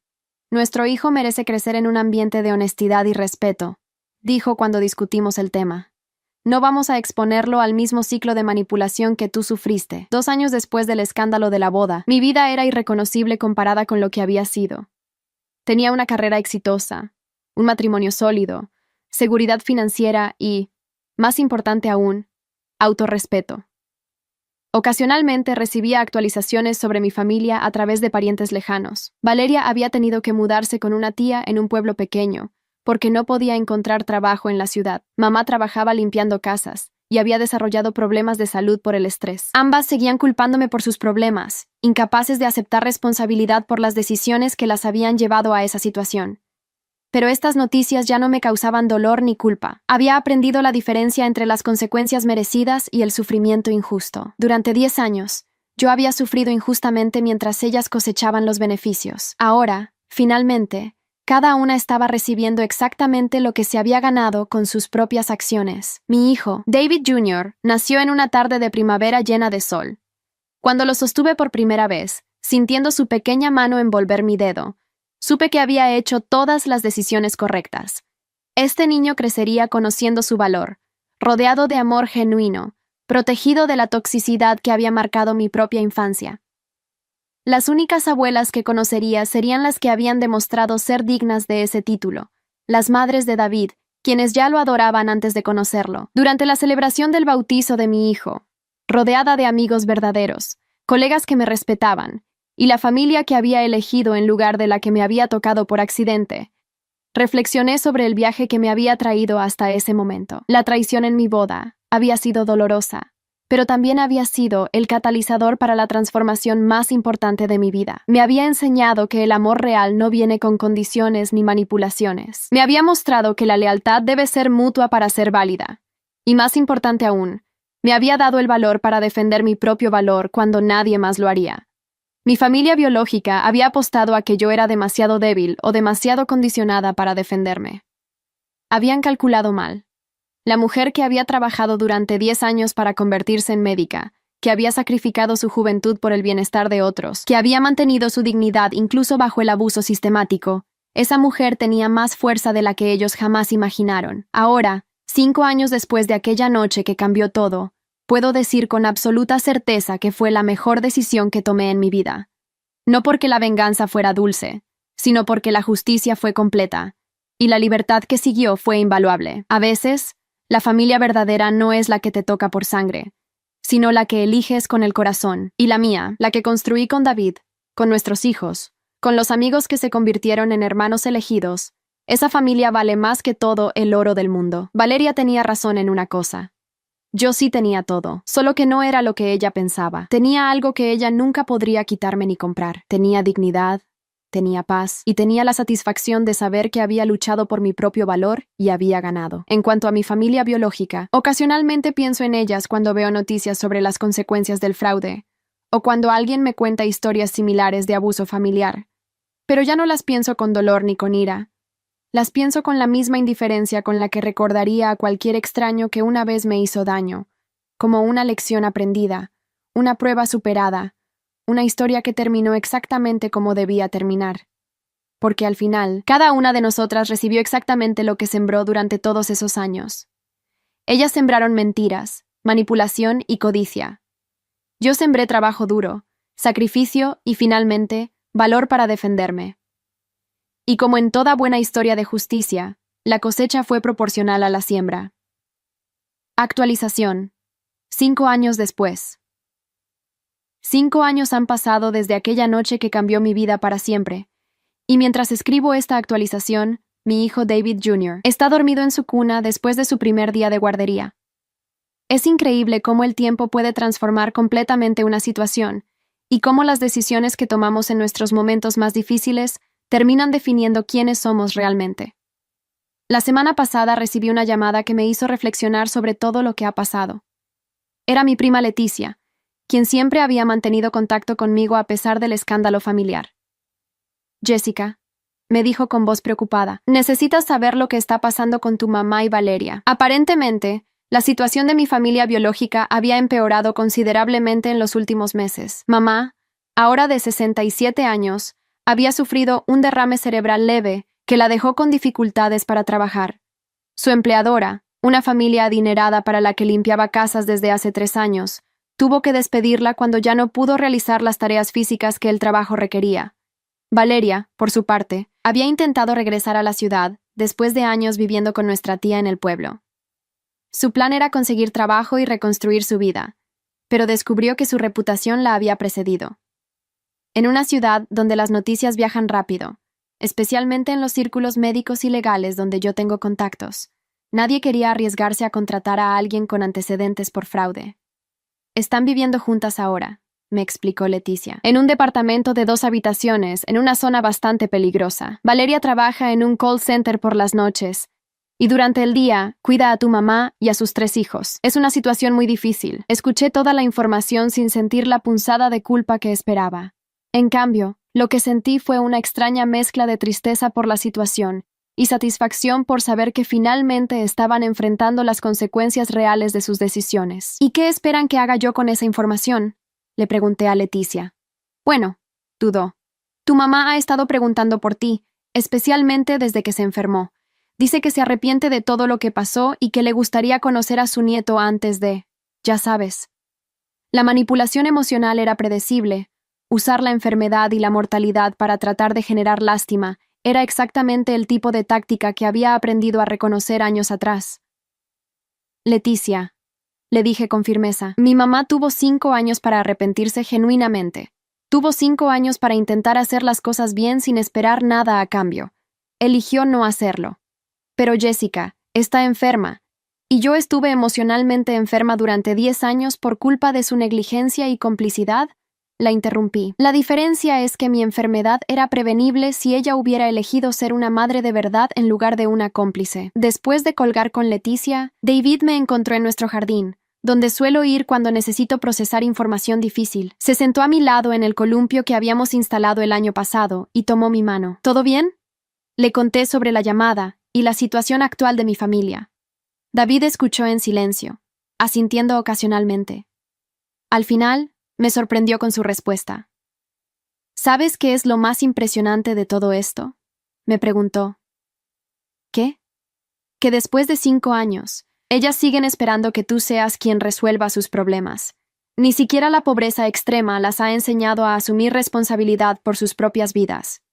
Nuestro hijo merece crecer en un ambiente de honestidad y respeto, dijo cuando discutimos el tema. No vamos a exponerlo al mismo ciclo de manipulación que tú sufriste. 2 años después del escándalo de la boda, mi vida era irreconocible comparada con lo que había sido. Tenía una carrera exitosa, un matrimonio sólido, seguridad financiera y, más importante aún, autorrespeto. Ocasionalmente recibía actualizaciones sobre mi familia a través de parientes lejanos. Valeria había tenido que mudarse con una tía en un pueblo pequeño, porque no podía encontrar trabajo en la ciudad. Mamá trabajaba limpiando casas y había desarrollado problemas de salud por el estrés. Ambas seguían culpándome por sus problemas, incapaces de aceptar responsabilidad por las decisiones que las habían llevado a esa situación. Pero estas noticias ya no me causaban dolor ni culpa. Había aprendido la diferencia entre las consecuencias merecidas y el sufrimiento injusto. Durante 10 años, yo había sufrido injustamente mientras ellas cosechaban los beneficios. Ahora, finalmente, cada una estaba recibiendo exactamente lo que se había ganado con sus propias acciones. Mi hijo, David Jr., nació en una tarde de primavera llena de sol. Cuando lo sostuve por primera vez, sintiendo su pequeña mano envolver mi dedo, supe que había hecho todas las decisiones correctas. Este niño crecería conociendo su valor, rodeado de amor genuino, protegido de la toxicidad que había marcado mi propia infancia. Las únicas abuelas que conocería serían las que habían demostrado ser dignas de ese título, las madres de David, quienes ya lo adoraban antes de conocerlo. Durante la celebración del bautizo de mi hijo, rodeada de amigos verdaderos, colegas que me respetaban, y la familia que había elegido en lugar de la que me había tocado por accidente, reflexioné sobre el viaje que me había traído hasta ese momento. La traición en mi boda había sido dolorosa, pero también había sido el catalizador para la transformación más importante de mi vida. Me había enseñado que el amor real no viene con condiciones ni manipulaciones. Me había mostrado que la lealtad debe ser mutua para ser válida. Y más importante aún, me había dado el valor para defender mi propio valor cuando nadie más lo haría. Mi familia biológica había apostado a que yo era demasiado débil o demasiado condicionada para defenderme. Habían calculado mal. La mujer que había trabajado durante 10 años para convertirse en médica, que había sacrificado su juventud por el bienestar de otros, que había mantenido su dignidad incluso bajo el abuso sistemático. Esa mujer tenía más fuerza de la que ellos jamás imaginaron. Ahora, 5 años después de aquella noche que cambió todo, puedo decir con absoluta certeza que fue la mejor decisión que tomé en mi vida. No porque la venganza fuera dulce, sino porque la justicia fue completa, y la libertad que siguió fue invaluable. A veces, la familia verdadera no es la que te toca por sangre, sino la que eliges con el corazón, y la mía, la que construí con David, con nuestros hijos, con los amigos que se convirtieron en hermanos elegidos. Esa familia vale más que todo el oro del mundo. Valeria tenía razón en una cosa. Yo sí tenía todo, solo que no era lo que ella pensaba. Tenía algo que ella nunca podría quitarme ni comprar. Tenía dignidad, tenía paz y tenía la satisfacción de saber que había luchado por mi propio valor y había ganado. En cuanto a mi familia biológica, ocasionalmente pienso en ellas cuando veo noticias sobre las consecuencias del fraude, o cuando alguien me cuenta historias similares de abuso familiar. Pero ya no las pienso con dolor ni con ira. Las pienso con la misma indiferencia con la que recordaría a cualquier extraño que una vez me hizo daño, como una lección aprendida, una prueba superada, una historia que terminó exactamente como debía terminar. Porque al final, cada una de nosotras recibió exactamente lo que sembró durante todos esos años. Ellas sembraron mentiras, manipulación y codicia. Yo sembré trabajo duro, sacrificio y, finalmente, valor para defenderme. Y como en toda buena historia de justicia, la cosecha fue proporcional a la siembra. Actualización. 5 años después. 5 años han pasado desde aquella noche que cambió mi vida para siempre, y mientras escribo esta actualización, mi hijo David Jr. está dormido en su cuna después de su primer día de guardería. Es increíble cómo el tiempo puede transformar completamente una situación, y cómo las decisiones que tomamos en nuestros momentos más difíciles terminan definiendo quiénes somos realmente. La semana pasada recibí una llamada que me hizo reflexionar sobre todo lo que ha pasado. Era mi prima Leticia, quien siempre había mantenido contacto conmigo a pesar del escándalo familiar. Jessica, me dijo con voz preocupada, necesitas saber lo que está pasando con tu mamá y Valeria. Aparentemente, la situación de mi familia biológica había empeorado considerablemente en los últimos meses. Mamá, ahora de 67 años, había sufrido un derrame cerebral leve que la dejó con dificultades para trabajar. Su empleadora, una familia adinerada para la que limpiaba casas desde hace 3 años, tuvo que despedirla cuando ya no pudo realizar las tareas físicas que el trabajo requería. Valeria, por su parte, había intentado regresar a la ciudad después de años viviendo con nuestra tía en el pueblo. Su plan era conseguir trabajo y reconstruir su vida, pero descubrió que su reputación la había precedido. En una ciudad donde las noticias viajan rápido, especialmente en los círculos médicos y legales donde yo tengo contactos, nadie quería arriesgarse a contratar a alguien con antecedentes por fraude. Están viviendo juntas ahora, me explicó Leticia, en un departamento de 2 habitaciones, en una zona bastante peligrosa. Valeria trabaja en un call center por las noches, y durante el día cuida a tu mamá y a sus 3 hijos. Es una situación muy difícil. Escuché toda la información sin sentir la punzada de culpa que esperaba. En cambio, lo que sentí fue una extraña mezcla de tristeza por la situación y satisfacción por saber que finalmente estaban enfrentando las consecuencias reales de sus decisiones. ¿Y qué esperan que haga yo con esa información?, le pregunté a Leticia. Bueno, dudó. Tu mamá ha estado preguntando por ti, especialmente desde que se enfermó. Dice que se arrepiente de todo lo que pasó y que le gustaría conocer a su nieto antes de... Ya sabes. La manipulación emocional era predecible. Usar la enfermedad y la mortalidad para tratar de generar lástima era exactamente el tipo de táctica que había aprendido a reconocer años atrás. Leticia, le dije con firmeza, mi mamá tuvo 5 años para arrepentirse genuinamente. Tuvo 5 años para intentar hacer las cosas bien sin esperar nada a cambio. Eligió no hacerlo. Pero Jessica está enferma, y yo estuve emocionalmente enferma durante 10 años por culpa de su negligencia y complicidad. La interrumpí. La diferencia es que mi enfermedad era prevenible si ella hubiera elegido ser una madre de verdad en lugar de una cómplice. Después de colgar con Leticia, David me encontró en nuestro jardín, donde suelo ir cuando necesito procesar información difícil. Se sentó a mi lado en el columpio que habíamos instalado el año pasado y tomó mi mano. ¿Todo bien?, le conté sobre la llamada y la situación actual de mi familia. David escuchó en silencio, asintiendo ocasionalmente. Al final, me sorprendió con su respuesta. ¿Sabes qué es lo más impresionante de todo esto? Me preguntó. ¿Qué? Que después de 5 años, ellas siguen esperando que tú seas quien resuelva sus problemas. Ni siquiera la pobreza extrema las ha enseñado a asumir responsabilidad por sus propias vidas.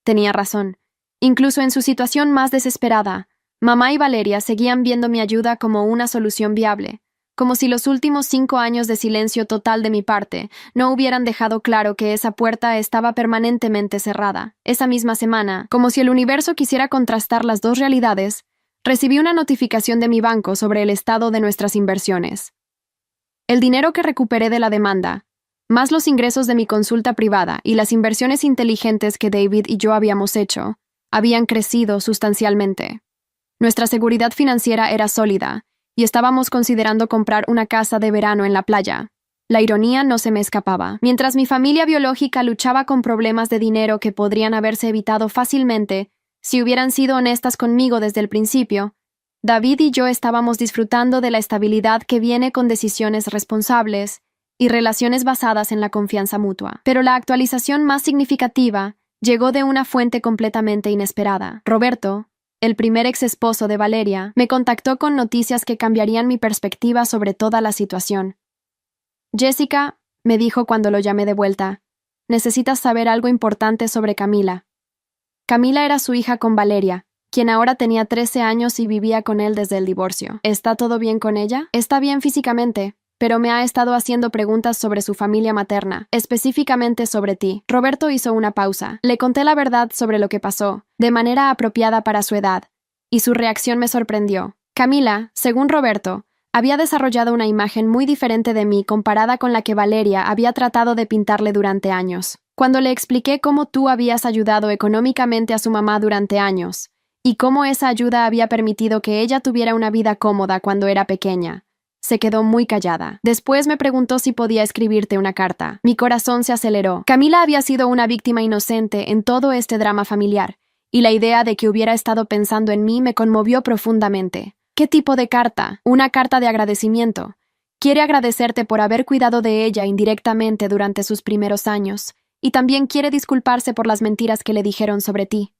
Tenía razón. Incluso en su situación más desesperada, mamá y Valeria seguían viendo mi ayuda como una solución viable, como si los últimos 5 años de silencio total de mi parte no hubieran dejado claro que esa puerta estaba permanentemente cerrada. Esa misma semana, como si el universo quisiera contrastar las dos realidades, recibí una notificación de mi banco sobre el estado de nuestras inversiones. El dinero que recuperé de la demanda, más los ingresos de mi consulta privada y las inversiones inteligentes que David y yo habíamos hecho, habían crecido sustancialmente. Nuestra seguridad financiera era sólida, y estábamos considerando comprar una casa de verano en la playa. La ironía no se me escapaba. Mientras mi familia biológica luchaba con problemas de dinero que podrían haberse evitado fácilmente si hubieran sido honestas conmigo desde el principio, David y yo estábamos disfrutando de la estabilidad que viene con decisiones responsables y relaciones basadas en la confianza mutua. Pero la actualización más significativa llegó de una fuente completamente inesperada. Roberto, el primer ex esposo de Valeria, me contactó con noticias que cambiarían mi perspectiva sobre toda la situación. Jessica, me dijo cuando lo llamé de vuelta, necesitas saber algo importante sobre Camila. Camila era su hija con Valeria, quien ahora tenía 13 años y vivía con él desde el divorcio. ¿Está todo bien con ella? Está bien físicamente, pero me ha estado haciendo preguntas sobre su familia materna, específicamente sobre ti. Roberto hizo una pausa. Le conté la verdad sobre lo que pasó, de manera apropiada para su edad, y su reacción me sorprendió. Camila, según Roberto, había desarrollado una imagen muy diferente de mí comparada con la que Valeria había tratado de pintarle durante años. Cuando le expliqué cómo tú habías ayudado económicamente a su mamá durante años, y cómo esa ayuda había permitido que ella tuviera una vida cómoda cuando era pequeña, se quedó muy callada. Después me preguntó si podía escribirte una carta. Mi corazón se aceleró. Camila había sido una víctima inocente en todo este drama familiar, y la idea de que hubiera estado pensando en mí me conmovió profundamente. ¿Qué tipo de carta? Una carta de agradecimiento. Quiere agradecerte por haber cuidado de ella indirectamente durante sus primeros años, y también quiere disculparse por las mentiras que le dijeron sobre ti.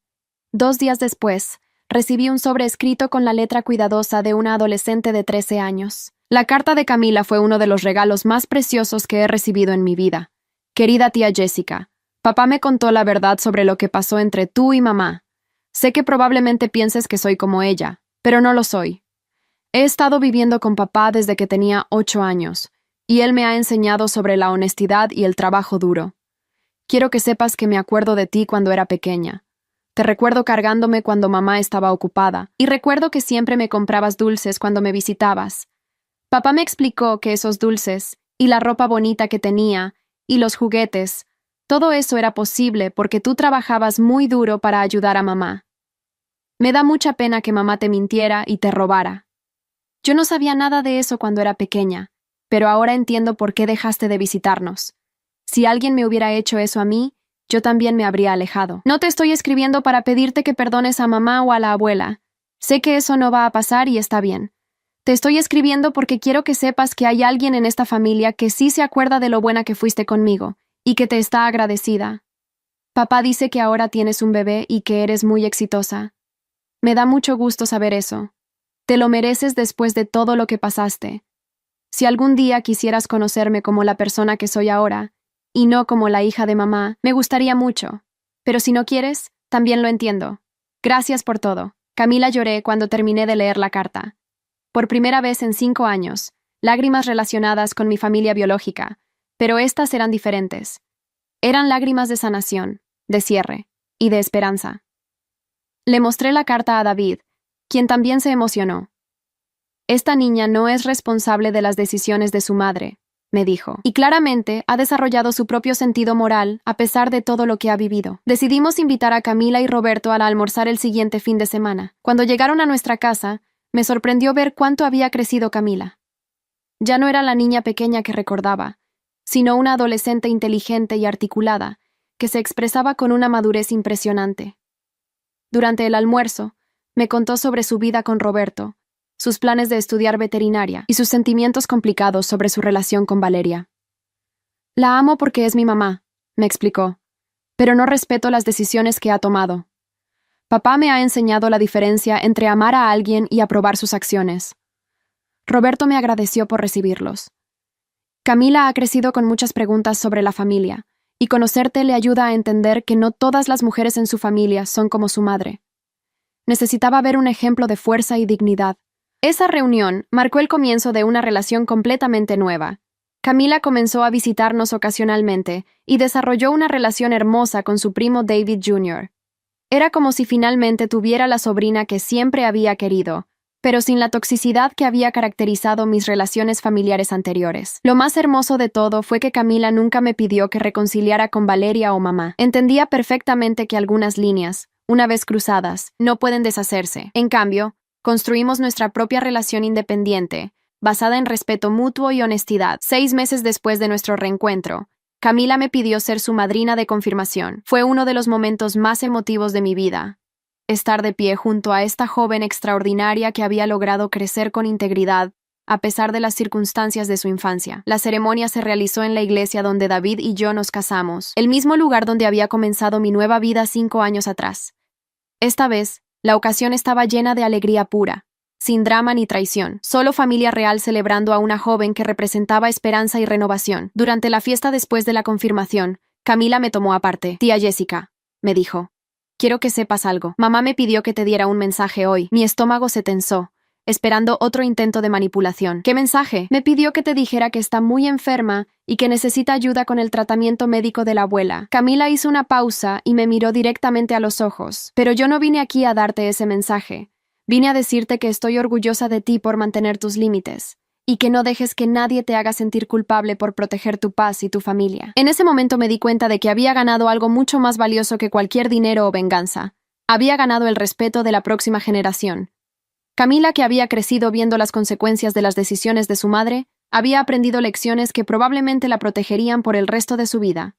2 días después, recibí un sobre escrito con la letra cuidadosa de una adolescente de 13 años. La carta de Camila fue uno de los regalos más preciosos que he recibido en mi vida. Querida tía Jessica, papá me contó la verdad sobre lo que pasó entre tú y mamá. Sé que probablemente pienses que soy como ella, pero no lo soy. He estado viviendo con papá desde que tenía 8 años, y él me ha enseñado sobre la honestidad y el trabajo duro. Quiero que sepas que me acuerdo de ti cuando era pequeña. Te recuerdo cargándome cuando mamá estaba ocupada, y recuerdo que siempre me comprabas dulces cuando me visitabas. Papá me explicó que esos dulces, y la ropa bonita que tenía, y los juguetes, todo eso era posible porque tú trabajabas muy duro para ayudar a mamá. Me da mucha pena que mamá te mintiera y te robara. Yo no sabía nada de eso cuando era pequeña, pero ahora entiendo por qué dejaste de visitarnos. Si alguien me hubiera hecho eso a mí, yo también me habría alejado. No te estoy escribiendo para pedirte que perdones a mamá o a la abuela. Sé que eso no va a pasar y está bien. Te estoy escribiendo porque quiero que sepas que hay alguien en esta familia que sí se acuerda de lo buena que fuiste conmigo y que te está agradecida. Papá dice que ahora tienes un bebé y que eres muy exitosa. Me da mucho gusto saber eso. Te lo mereces después de todo lo que pasaste. Si algún día quisieras conocerme como la persona que soy ahora, y no como la hija de mamá, me gustaría mucho. Pero si no quieres, también lo entiendo. Gracias por todo. Camila lloré cuando terminé de leer la carta. Por primera vez en 5 años, lágrimas relacionadas con mi familia biológica, pero estas eran diferentes. Eran lágrimas de sanación, de cierre y de esperanza. Le mostré la carta a David, quien también se emocionó. Esta niña no es responsable de las decisiones de su madre, me dijo, y claramente ha desarrollado su propio sentido moral a pesar de todo lo que ha vivido. Decidimos invitar a Camila y Roberto al almorzar el siguiente fin de semana. Cuando llegaron a nuestra casa, me sorprendió ver cuánto había crecido Camila. Ya no era la niña pequeña que recordaba, sino una adolescente inteligente y articulada, que se expresaba con una madurez impresionante. Durante el almuerzo, me contó sobre su vida con Roberto, sus planes de estudiar veterinaria y sus sentimientos complicados sobre su relación con Valeria. La amo porque es mi mamá, me explicó, pero no respeto las decisiones que ha tomado. Papá me ha enseñado la diferencia entre amar a alguien y aprobar sus acciones. Roberto me agradeció por recibirlos. Camila ha crecido con muchas preguntas sobre la familia, y conocerte le ayuda a entender que no todas las mujeres en su familia son como su madre. Necesitaba ver un ejemplo de fuerza y dignidad. Esa reunión marcó el comienzo de una relación completamente nueva. Camila comenzó a visitarnos ocasionalmente y desarrolló una relación hermosa con su primo David Jr. Era como si finalmente tuviera la sobrina que siempre había querido, pero sin la toxicidad que había caracterizado mis relaciones familiares anteriores. Lo más hermoso de todo fue que Camila nunca me pidió que reconciliara con Valeria o mamá. Entendía perfectamente que algunas líneas, una vez cruzadas, no pueden deshacerse. En cambio, construimos nuestra propia relación independiente, basada en respeto mutuo y honestidad. 6 meses después de nuestro reencuentro, Camila me pidió ser su madrina de confirmación. Fue uno de los momentos más emotivos de mi vida. Estar de pie junto a esta joven extraordinaria que había logrado crecer con integridad, a pesar de las circunstancias de su infancia. La ceremonia se realizó en la iglesia donde David y yo nos casamos, el mismo lugar donde había comenzado mi nueva vida 5 años atrás. Esta vez, la ocasión estaba llena de alegría pura, sin drama ni traición, solo familia real celebrando a una joven que representaba esperanza y renovación. Durante la fiesta después de la confirmación, Camila me tomó aparte. Tía Jessica, me dijo. Quiero que sepas algo. Mamá me pidió que te diera un mensaje hoy. Mi estómago se tensó, esperando otro intento de manipulación. ¿Qué mensaje? Me pidió que te dijera que está muy enferma y que necesita ayuda con el tratamiento médico de la abuela. Camila hizo una pausa y me miró directamente a los ojos. Pero yo no vine aquí a darte ese mensaje. Vine a decirte que estoy orgullosa de ti por mantener tus límites, y que no dejes que nadie te haga sentir culpable por proteger tu paz y tu familia. En ese momento me di cuenta de que había ganado algo mucho más valioso que cualquier dinero o venganza. Había ganado el respeto de la próxima generación. Camila, que había crecido viendo las consecuencias de las decisiones de su madre, había aprendido lecciones que probablemente la protegerían por el resto de su vida.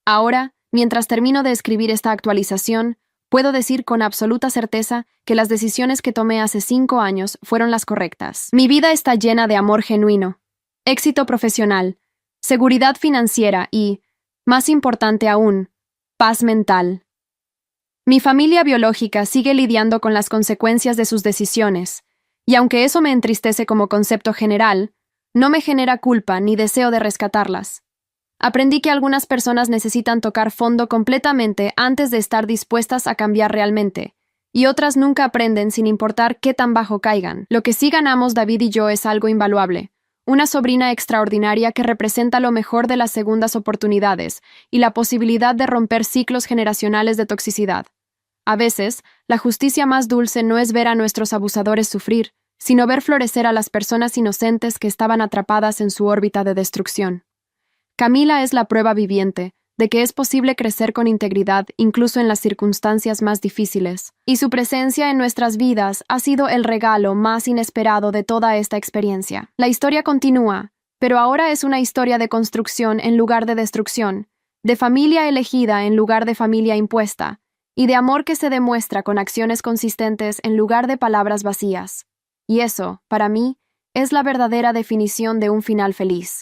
Ahora, mientras termino de escribir esta actualización, puedo decir con absoluta certeza que las decisiones que tomé hace 5 años fueron las correctas. Mi vida está llena de amor genuino, éxito profesional, seguridad financiera y, más importante aún, paz mental. Mi familia biológica sigue lidiando con las consecuencias de sus decisiones, y aunque eso me entristece como concepto general, no me genera culpa ni deseo de rescatarlas. Aprendí que algunas personas necesitan tocar fondo completamente antes de estar dispuestas a cambiar realmente, y otras nunca aprenden sin importar qué tan bajo caigan. Lo que sí ganamos David y yo es algo invaluable, una sobrina extraordinaria que representa lo mejor de las segundas oportunidades y la posibilidad de romper ciclos generacionales de toxicidad. A veces, la justicia más dulce no es ver a nuestros abusadores sufrir, sino ver florecer a las personas inocentes que estaban atrapadas en su órbita de destrucción. Camila es la prueba viviente de que es posible crecer con integridad incluso en las circunstancias más difíciles, y su presencia en nuestras vidas ha sido el regalo más inesperado de toda esta experiencia. La historia continúa, pero ahora es una historia de construcción en lugar de destrucción, de familia elegida en lugar de familia impuesta, y de amor que se demuestra con acciones consistentes en lugar de palabras vacías. Y eso, para mí, es la verdadera definición de un final feliz.